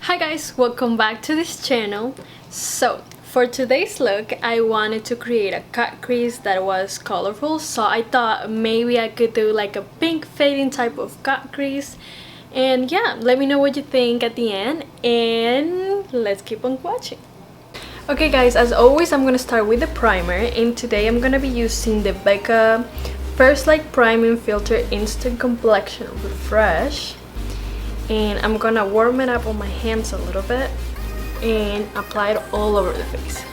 Hi guys, welcome back to this channel. So for today's look, I wanted to create a cut crease that was colorful, so I thought maybe I could do like a pink fading type of cut crease. And yeah, let me know what you think at the end, and let's keep on watching. Okay guys, as always, I'm gonna start with the primer, and today I'm gonna be using the Becca First Light Priming Filter Instant Complexion Refresh. And I'm gonna warm it up on my hands a little bit and apply it all over the face.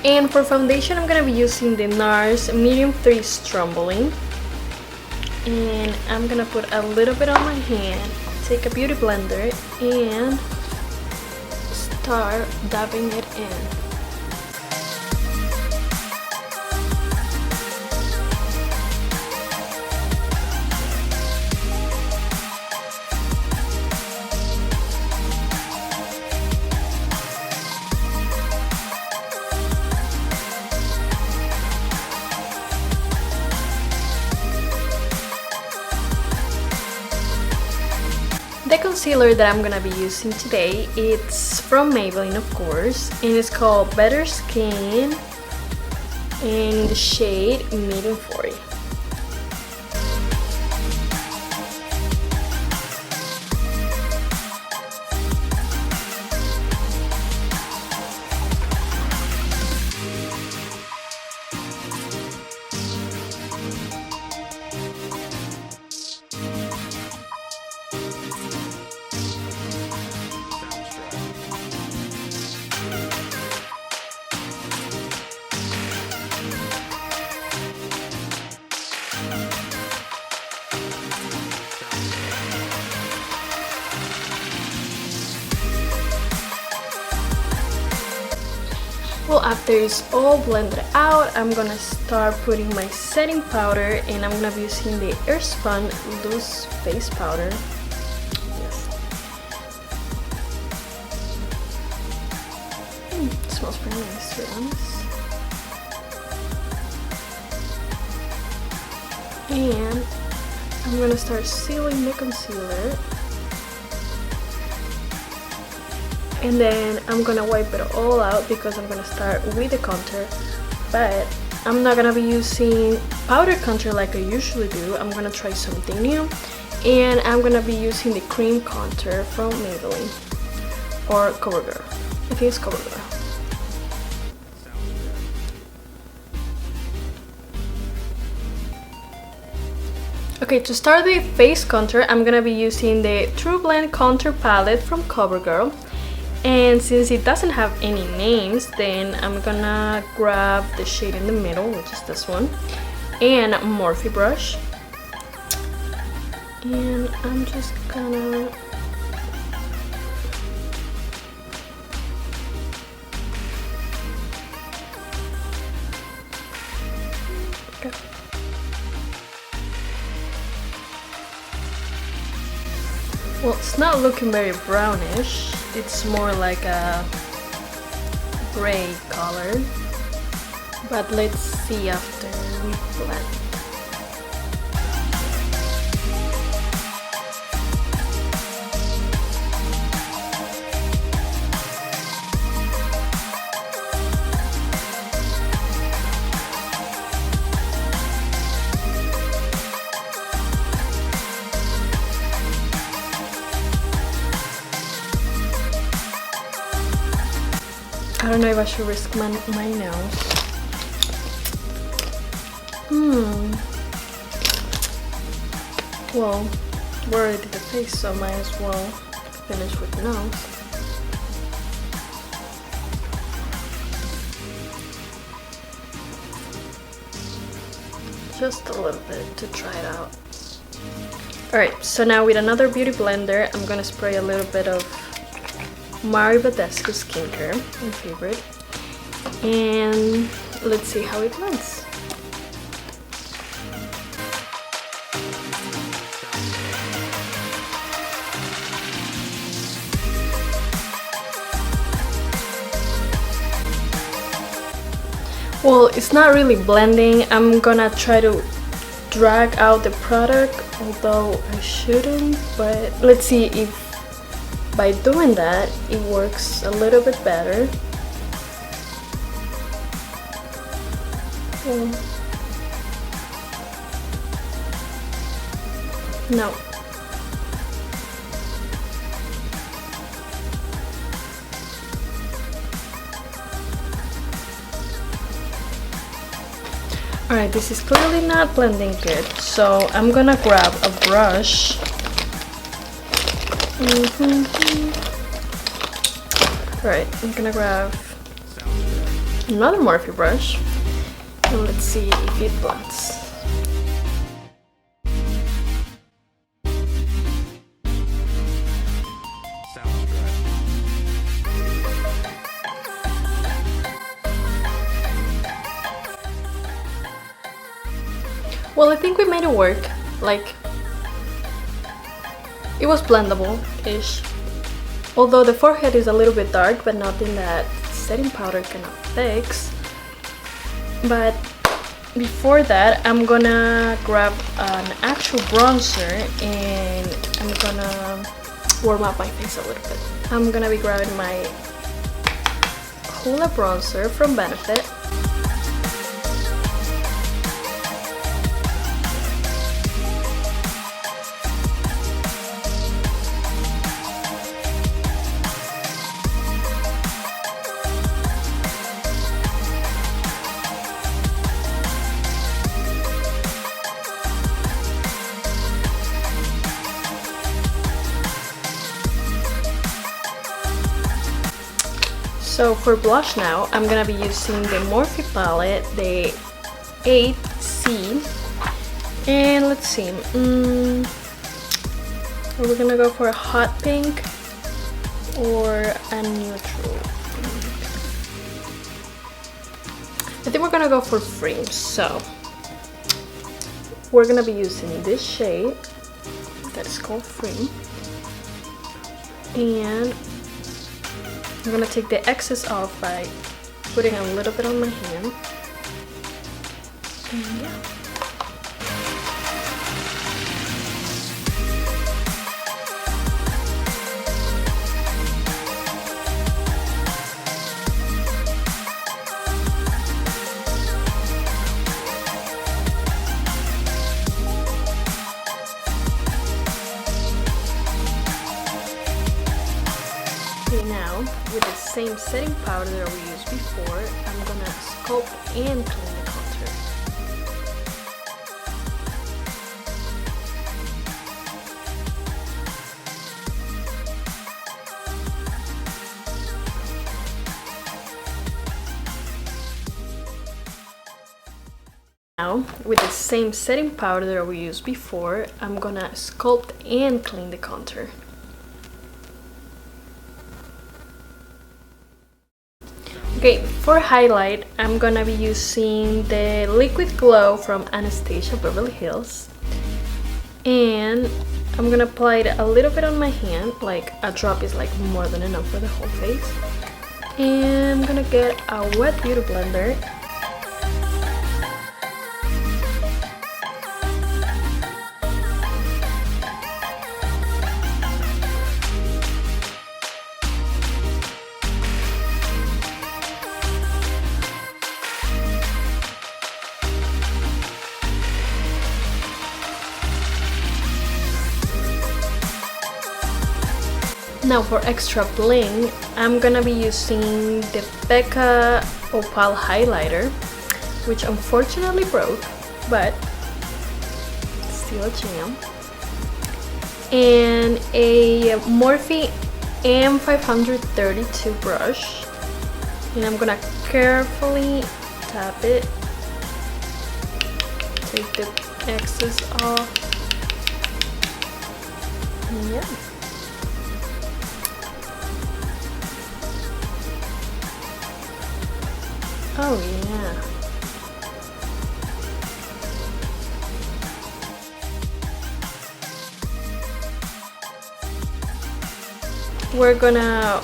And for foundation, I'm gonna be using the NARS Medium 3 Stromboli. And I'm gonna put a little bit on my hand, take a beauty blender, and start dabbing it in. The concealer that I'm gonna be using today, it's from Maybelline, of course, and it's called Better Skin in the shade Medium 40. Well, after it's all blended out, I'm gonna start putting my setting powder, and I'm gonna be using the Airspun loose face powder. Yes. It smells pretty nice, to be honest. And I'm gonna start sealing the concealer. And then I'm gonna wipe it all out because I'm gonna start with the contour, but I'm not gonna be using powder contour like I usually do. I'm gonna try something new, and I'm gonna be using the cream contour from Maybelline or Covergirl. I think it's Covergirl. Okay, to start the face contour, I'm gonna be using the True Blend Contour Palette from Covergirl. And since it doesn't have any names, then I'm gonna grab the shade in the middle, which is this one, and Morphe brush. And I'm just gonna well, it's not looking very brownish. It's more like a gray color, but let's see after we blend. I don't know if I should risk my nose. Well, we already did the face, so might as well finish with the nose. Just a little bit to try it out. Alright, so now with another beauty blender, I'm gonna spray a little bit of Mario Badescu skincare, my favorite, and let's see how it blends. Well, it's not really blending. I'm gonna try to drag out the product, although I shouldn't, but let's see if by doing that it works a little bit better. No. Alright, this is clearly not blending good, so I'm gonna grab a brush. Alright, I'm gonna grab another Morphe brush, and let's see if it blends. Well, I think we made it work. Like, it was blendable-ish. Although the forehead is a little bit dark, but nothing that setting powder cannot fix. But before that, I'm gonna grab an actual bronzer and I'm gonna warm up my face a little bit. I'm gonna be grabbing my Hoola bronzer from Benefit. So for blush now, I'm gonna be using the Morphe palette, the 8C, and let's see, are we gonna go for a hot pink or a neutral? I think we're gonna go for Frame, so we're gonna be using this shade that is called Frame, and I'm gonna take the excess off by putting a little bit on my hand. And yeah. Now, with the same setting powder that we used before, I'm gonna sculpt and clean the contour. Now, with the same setting powder that we used before, I'm gonna sculpt and clean the contour. Okay, for highlight, I'm gonna be using the Liquid Glow from Anastasia Beverly Hills. And I'm gonna apply it a little bit on my hand, like a drop is like more than enough for the whole face. And I'm gonna get a wet beauty blender. Now for extra bling, I'm gonna be using the Becca Opal highlighter, which unfortunately broke, but still a jam. And a Morphe M532 brush, and I'm gonna carefully tap it, take the excess off, and yeah. Oh yeah. We're gonna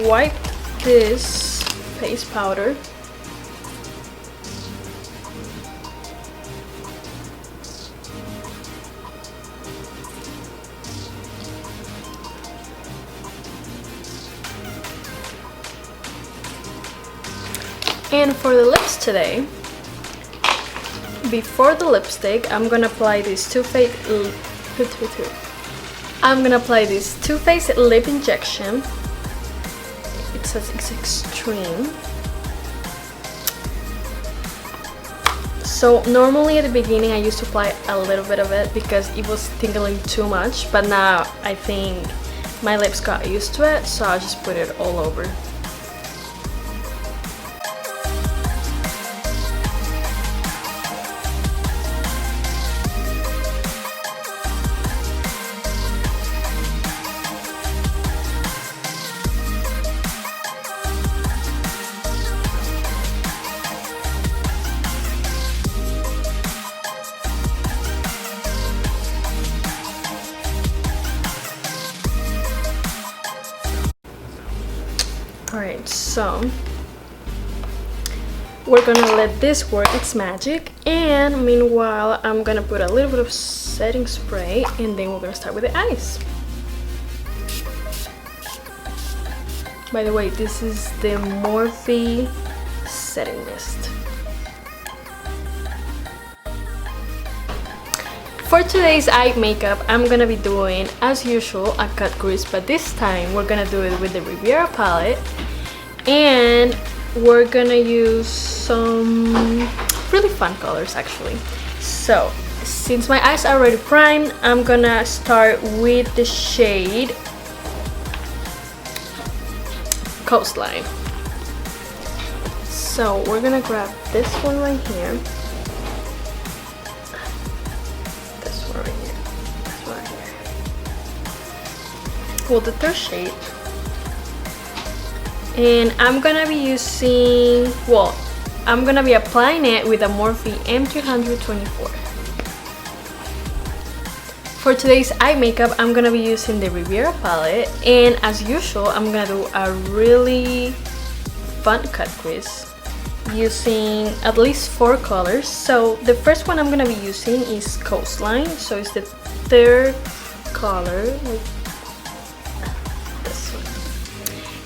wipe this face powder And for the lips today, before the lipstick, I'm gonna apply this Too Faced lip injection. It says it's extreme. So normally at the beginning I used to apply a little bit of it because it was tingling too much, but now I think my lips got used to it, so I'll just put it all over. Alright, so we're gonna let this work its magic, and meanwhile I'm gonna put a little bit of setting spray, and then we're gonna start with the eyes. By the way, this is the Morphe setting mist. For today's eye makeup, I'm gonna be doing, as usual, a cut crease, but this time we're gonna do it with the Riviera palette, and we're gonna use some really fun colors actually. So, since my eyes are already primed, I'm gonna start with the shade Coastline. So, we're gonna grab this one right here. Well, the third shade, and I'm gonna be using, well, I'm gonna be applying it with a Morphe M324. For today's eye makeup, I'm gonna be using the Riviera palette, and as usual, I'm gonna do a really fun cut crease using at least 4 colors. So the first one I'm gonna be using is Coastline, so it's the third color, like this one.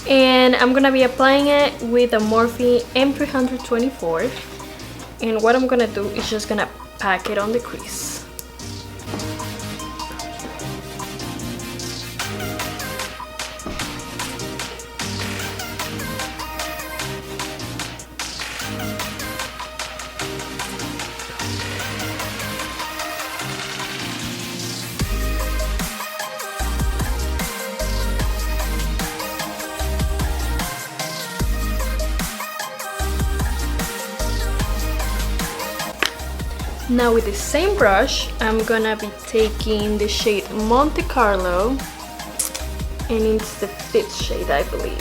And I'm gonna be applying it with a Morphe M324, and what I'm gonna do is just gonna pack it on the crease. Now with the same brush, I'm gonna be taking the shade Monte Carlo, and it's the 5th shade, I believe.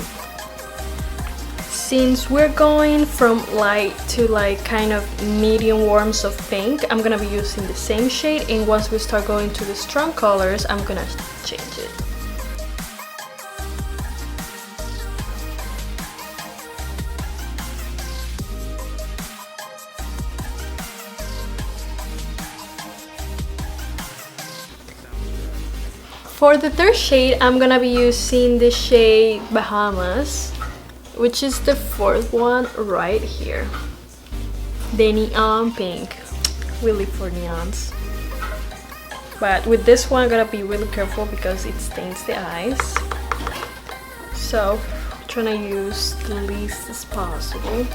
Since we're going from light to like kind of medium warms of pink, I'm gonna be using the same shade, and once we start going to the strong colors, I'm gonna change it. For the third shade, I'm gonna be using the shade Bahamas, which is the 4th one right here. The neon pink. We live for neons. But with this one, I'm gonna be really careful because it stains the eyes. So, I'm trying to use the least as possible.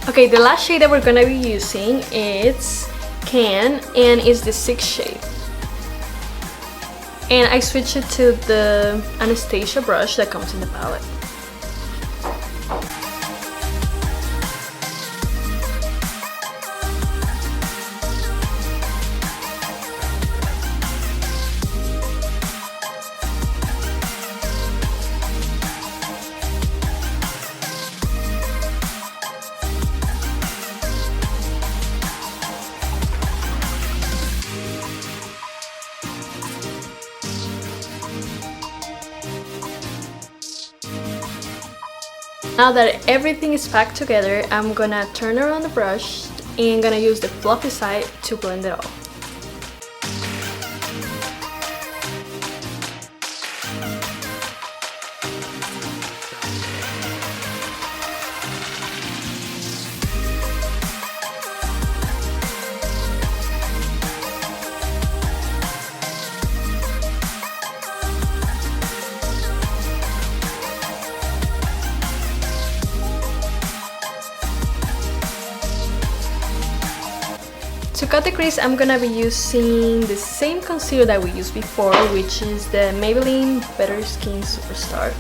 Okay, the last shade that we're gonna be using is Can, and it's the 6th shade. And I switched it to the Anastasia brush that comes in the palette. Now that everything is packed together, I'm gonna turn around the brush and gonna use the fluffy side to blend it all. To cut the crease, I'm gonna be using the same concealer that we used before, which is the Maybelline Better Skin Superstar.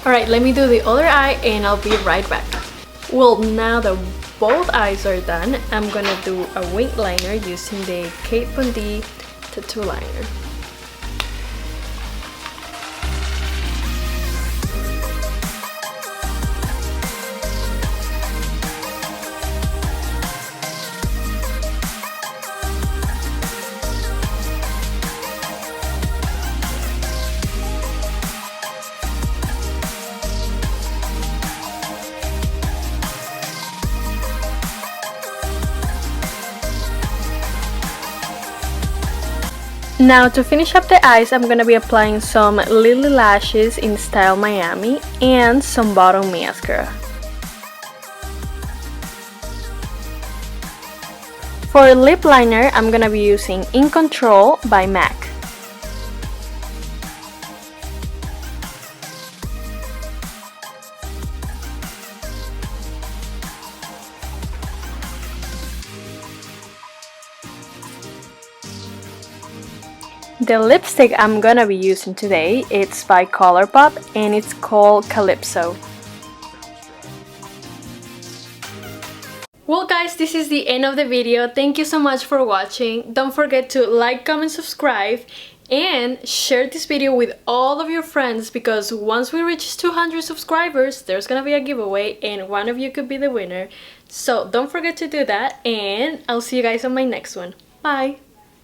Alright, let me do the other eye and I'll be right back. Well, now that both eyes are done, I'm gonna do a wing liner using the Kate Von D tattoo liner. Now to finish up the eyes, I'm gonna be applying some Lilly lashes in style Miami and some bottom mascara. For lip liner, I'm gonna be using In Control by MAC. The lipstick I'm gonna be using today, it's by Colourpop and it's called Calypso. Well guys, this is the end of the video. Thank you so much for watching. Don't forget to like, comment, subscribe, and share this video with all of your friends, because once we reach 200 subscribers, there's gonna be a giveaway and one of you could be the winner. So don't forget to do that, and I'll see you guys on my next one. Bye!